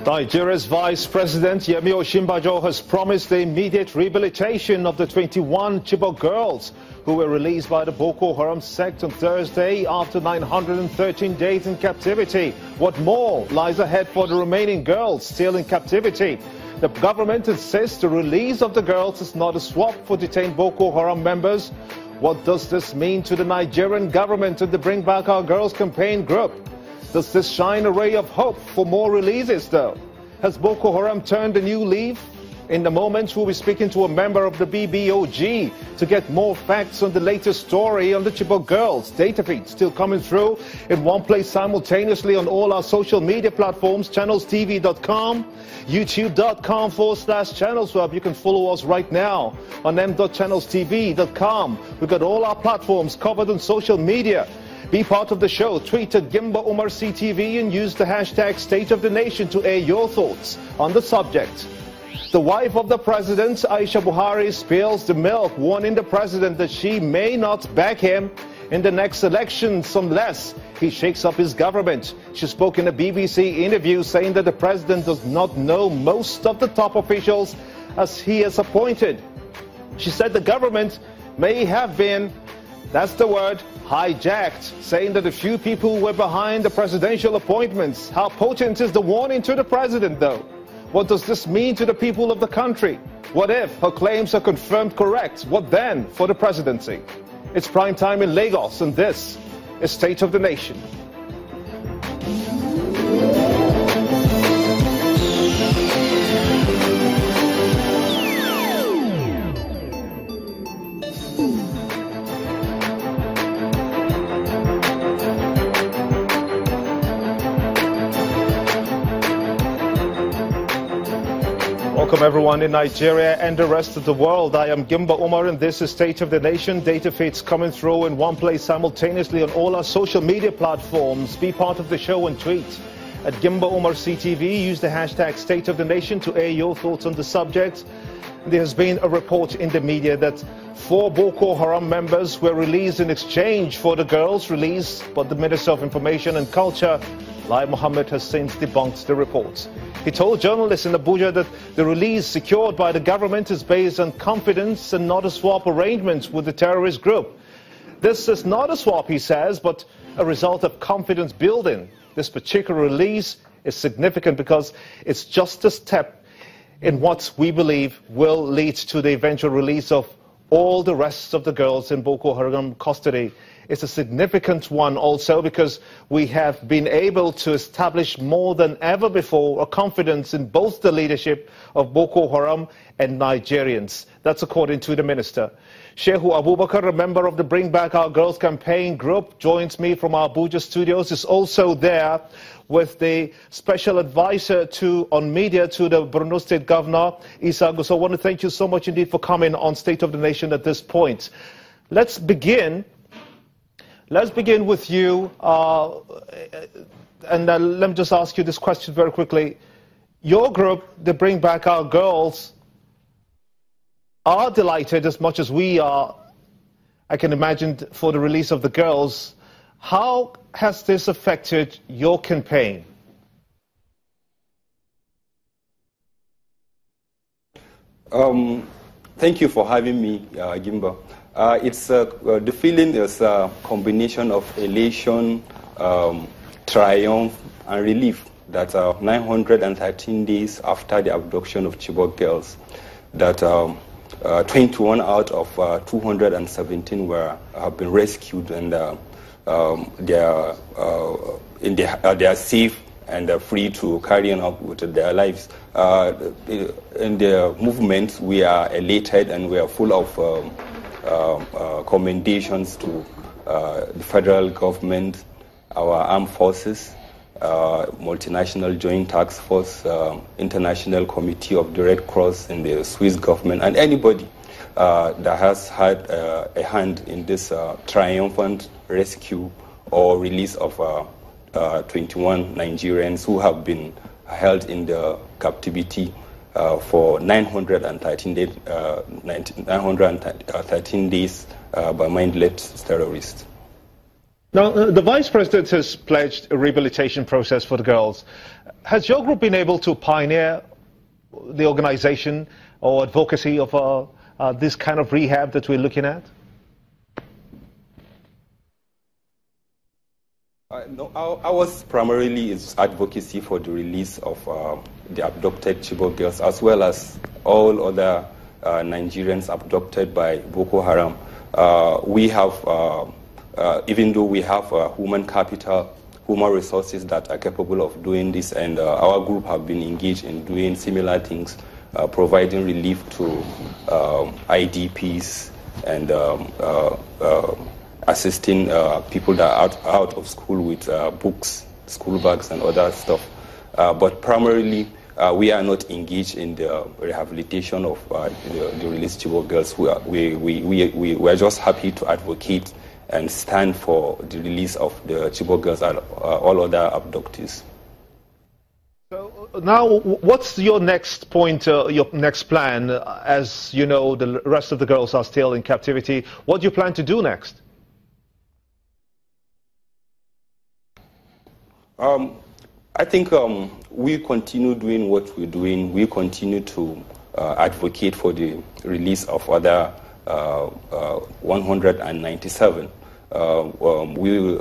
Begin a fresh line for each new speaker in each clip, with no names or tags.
Nigeria's Vice President Yemi Osinbajo has promised the immediate rehabilitation of the 21 Chibok girls who were released by the Boko Haram sect on Thursday after 913 days in captivity. What more lies ahead for the remaining girls still in captivity? The government insists the release of the girls is not a swap for detained Boko Haram members. What does this mean to the Nigerian government and the Bring Back Our Girls campaign group? Does this shine a ray of hope for more releases, though? Has Boko Haram turned a new leaf? In the moment, we'll be speaking to a member of the BBOG to get more facts on the latest story on the Chibok girls. Data feeds still coming through in one place simultaneously on all our social media platforms, channelstv.com, youtube.com/channelsweb. You can follow us right now on m.channelstv.com. We've got all our platforms covered on social media. Be part of the show. Tweet at Gimba Umar CTV and use the hashtag State of the Nation to air your thoughts on the subject. The wife of the president, Aisha Buhari, spills the milk, warning the president that she may not back him in the next elections unless he shakes up his government. She spoke in a BBC interview saying that the president does not know most of the top officials as he has appointed. She said the government may have been, that's the word, hijacked, saying that a few people were behind the presidential appointments. How potent is the warning to the president, though? What does this mean to the people of the country? What if her claims are confirmed correct? What then for the presidency? It's prime time in Lagos, and this is State of the Nation. Welcome everyone in Nigeria and the rest of the world. I am Gimba Umar and this is State of the Nation. Data feeds coming through in one place simultaneously on all our social media platforms. Be part of the show and tweet at Gimba Umar CTV. Use the hashtag State of the Nation to air your thoughts on the subject. There has been a report in the media that 4 Boko Haram members were released in exchange for the girls released, but the Minister of Information and Culture, Lai Mohammed, has since debunked the report. He told journalists in Abuja that the release secured by the government is based on confidence and not a swap arrangement with the terrorist group. This is not a swap, he says, but a result of confidence building. This particular release is significant because it's just a step in what we believe will lead to the eventual release of all the rest of the girls in Boko Haram custody. It's a significant one also because we have been able to establish more than ever before a confidence in both the leadership of Boko Haram and Nigerians. That's according to the minister. Shehu Abubakar, a member of the Bring Back Our Girls campaign group, joins me from our Abuja studios, is also there with the special advisor on media to the Borno State Governor, Isa Gusso. I want to thank you so much indeed for coming on State of the Nation at this point. Let's begin with you, and let me just ask you this question very quickly. Your group, the Bring Back Our Girls, are delighted as much as we are, I can imagine, for the release of the girls. How has this affected your campaign?
Thank you for having me, Gimba. The feeling is a combination of elation, triumph, and relief that 913 days after the abduction of Chibok girls, that 21 out of 217 have been rescued and they are safe and free to carry on with their lives. In the movement, we are elated and we are full of commendations to the federal government, our armed forces, multinational joint task force, international committee of the Red Cross and the Swiss government, and anybody that has had a hand in this triumphant rescue or release of 21 Nigerians who have been held in the captivity for 913 days by mindless terrorists.
Now, the Vice President has pledged a rehabilitation process for the girls. Has your group been able to pioneer the organization or advocacy of this kind of rehab that we're looking at?
No, ours primarily is advocacy for the release of the abducted Chibok girls, as well as all other Nigerians abducted by Boko Haram. We have, even though we have human capital, human resources that are capable of doing this, and our group have been engaged in doing similar things, providing relief to IDPs and assisting people that are out of school with books, school bags, and other stuff. But primarily, we are not engaged in the rehabilitation of the released Chibok girls. We are just happy to advocate and stand for the release of the Chibok girls and all other abductees.
So now, what's your next point, your next plan? As you know, the rest of the girls are still in captivity. What do you plan to do next?
I think we continue doing what we're doing. We continue to advocate for the release of other 197. We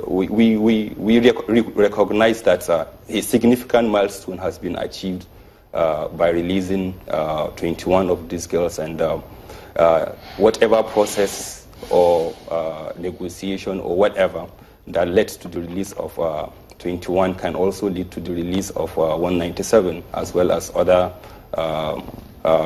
recognize that a significant milestone has been achieved by releasing 21 of these girls, and whatever process or negotiation or whatever that led to the release of 21 can also lead to the release of 197, as well as other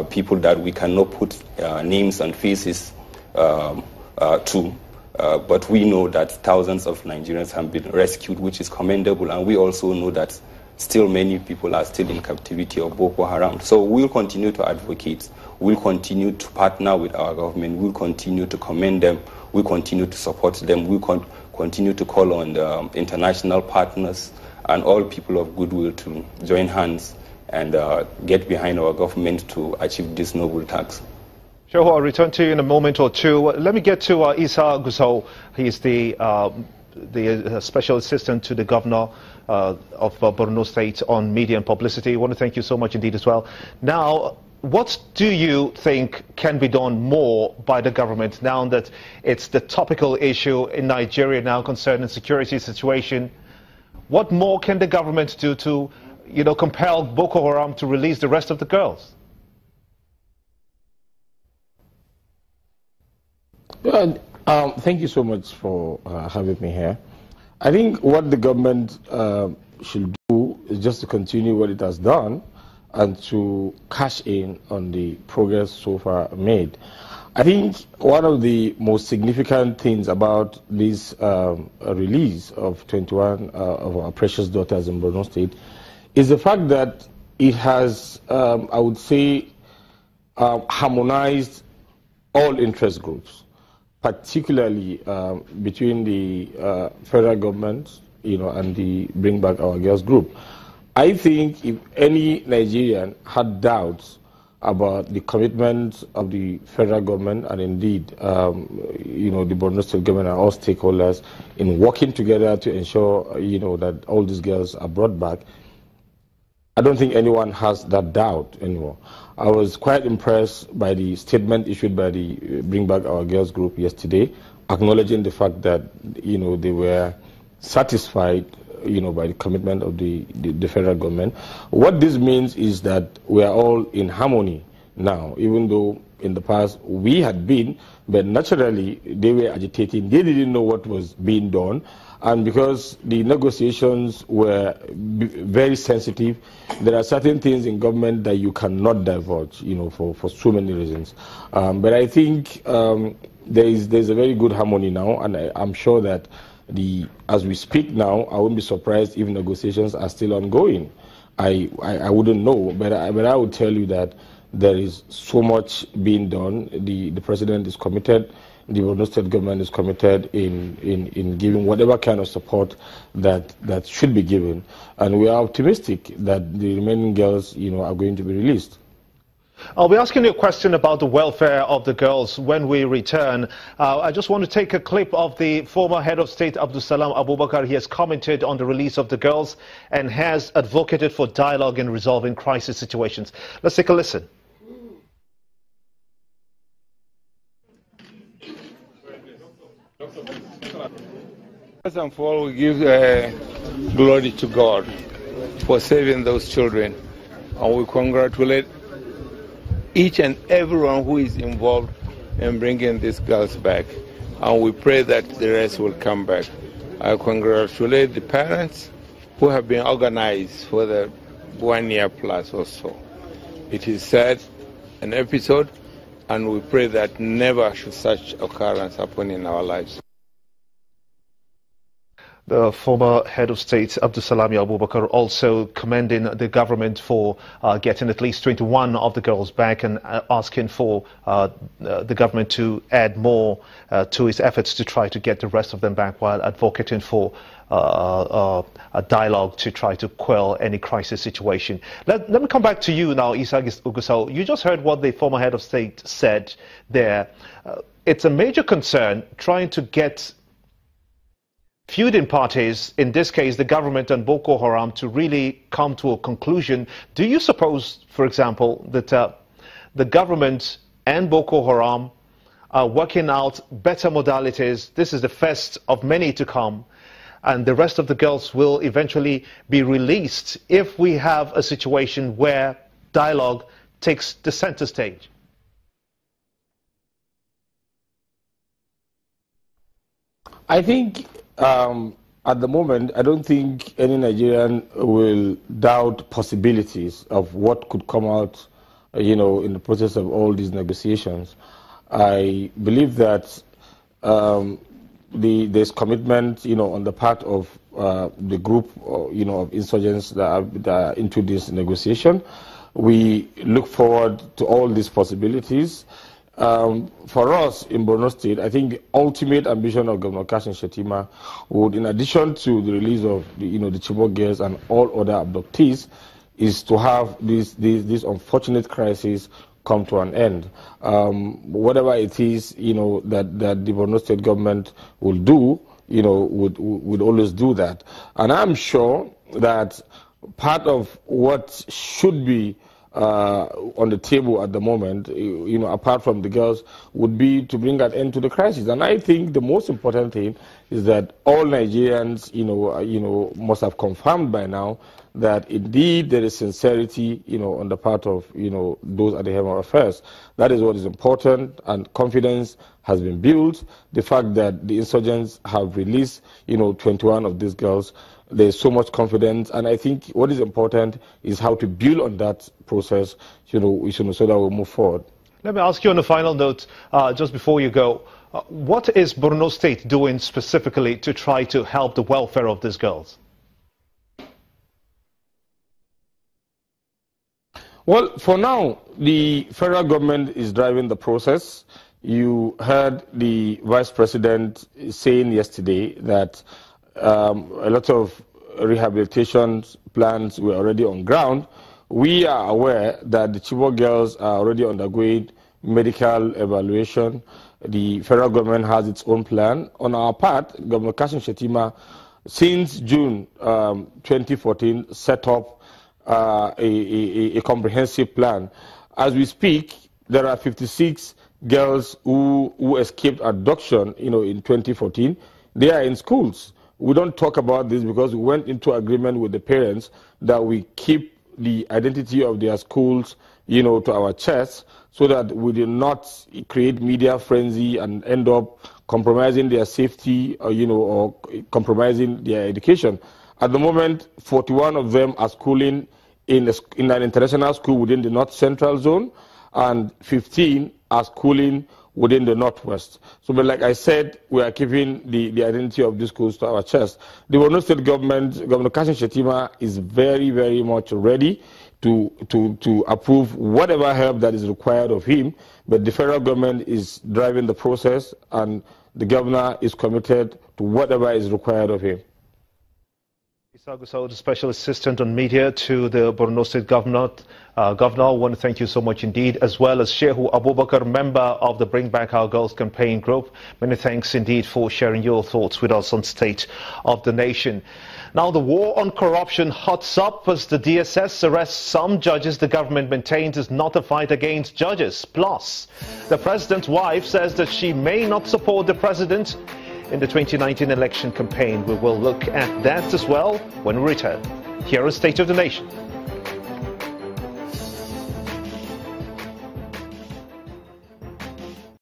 people that we cannot put names and faces to. But we know that thousands of Nigerians have been rescued, which is commendable, and we also know that still many people are still in captivity of Boko Haram. So we'll continue to advocate, we'll continue to partner with our government, we'll continue to commend them, we'll continue to support them, we'll continue to call on the international partners and all people of goodwill to join hands and get behind our government to achieve this noble task.
Sure, I'll return to you in a moment or two. Let me get to Isa Gusau. He's the Special Assistant to the Governor of Borno State on Media and Publicity. I want to thank you so much indeed as well. Now, what do you think can be done more by the government now that it's the topical issue in Nigeria now concerning security situation? What more can the government do to, compel Boko Haram to release the rest of the girls?
Thank you so much for having me here. I think what the government should do is just to continue what it has done and to cash in on the progress so far made. I think one of the most significant things about this release of 21 of our precious daughters in Borno State is the fact that it has, I would say, harmonized all interest groups, particularly between the federal government, and the Bring Back Our Girls group. I think if any Nigerian had doubts about the commitment of the federal government and indeed, the Borno State government and all stakeholders in working together to ensure, that all these girls are brought back, I don't think anyone has that doubt anymore. I was quite impressed by the statement issued by the Bring Back Our Girls group yesterday, acknowledging the fact that, they were satisfied, by the commitment of the federal government. What this means is that we are all in harmony now, even though in the past we had been, but naturally they were agitating. They didn't know what was being done. And because the negotiations were very sensitive, there are certain things in government that you cannot divulge, for so many reasons. But I think there's a very good harmony now, and I'm sure that as we speak now, I wouldn't be surprised if negotiations are still ongoing. I wouldn't know, but I would tell you that there is so much being done. The president is committed. The Borno State government is committed in giving whatever kind of support that should be given, and we are optimistic that the remaining girls, are going to be released.
I'll be asking you a question about the welfare of the girls when we return. I just want to take a clip of the former head of state, Abdusalam Abubakar. He has commented on the release of the girls and has advocated for dialogue in resolving crisis situations. Let's take a listen.
First and for all, we give glory to God for saving those children, and we congratulate each and everyone who is involved in bringing these girls back, and we pray that the rest will come back. I congratulate the parents who have been organized for the 1 year plus or so. It is sad, an episode, and we pray that never should such occurrence happen in our lives.
The former head of state, Abdusalam Abubakar, also commending the government for getting at least 21 of the girls back and asking for the government to add more to its efforts to try to get the rest of them back, while advocating for a dialogue to try to quell any crisis situation. Let me come back to you now, Isa Ugusau. You just heard what the former head of state said there. It's a major concern trying to get feuding parties, in this case the government and Boko Haram, to really come to a conclusion. Do you suppose, for example, that the government and Boko Haram are working out better modalities? This is the first of many to come, and the rest of the girls will eventually be released if we have a situation where dialogue takes the center stage.
I think at the moment, I don't think any Nigerian will doubt possibilities of what could come out, in the process of all these negotiations. I believe that there's commitment, on the part of the group, of insurgents that are into this negotiation. We look forward to all these possibilities. For us in Borno State, I think the ultimate ambition of Governor Kashim Shettima would, in addition to the release of the Chibok girls and all other abductees, is to have this unfortunate crisis come to an end. Whatever it is, that the Borno State government will do, would always do that. And I'm sure that part of what should be on the table at the moment, apart from the girls, would be to bring an end to the crisis. And I think the most important thing is that all Nigerians, must have confirmed by now that indeed there is sincerity, on the part of, those at the helm of affairs. That is what is important, and confidence has been built. The fact that the insurgents have released, 21 of these girls, there's so much confidence, and I think what is important is how to build on that process, so that we'll move forward.
Let me ask you on a final note, just before you go, what is Borno State doing specifically to try to help the welfare of these girls?
Well, for now, the federal government is driving the process. You heard the Vice President saying yesterday that a lot of rehabilitation plans were already on ground. We are aware that the Chibok girls are already undergoing medical evaluation. The federal government has its own plan. On our part, Governor Kashim Shettima, since June 2014, set up a comprehensive plan. As we speak, there are 56 girls who escaped abduction, in 2014. They are in schools. We don't talk about this because we went into agreement with the parents that we keep the identity of their schools, to our chest, so that we do not create media frenzy and end up compromising their safety, or compromising their education. At the moment, 41 of them are schooling in an international school within the North Central Zone, and 15 are schooling within the Northwest. So, but like I said, we are keeping the identity of these schools to our chest. The Borno State government, Governor Kashim Shettima, is very, very much ready to approve whatever help that is required of him, but the federal government is driving the process, and the governor is committed to whatever is required of him.
Saguso, the Special Assistant on Media to the Borno State Governor. Governor, I want to thank you so much indeed, as well as Shehu Abubakar, member of the Bring Back Our Girls campaign group. Many thanks indeed for sharing your thoughts with us on State of the Nation. Now, the war on corruption hots up as the DSS arrests some judges the government maintains is not a fight against judges. Plus, the president's wife says that she may not support the president in the 2019 election campaign. We will look at that as well when we return. Here is State of the Nation.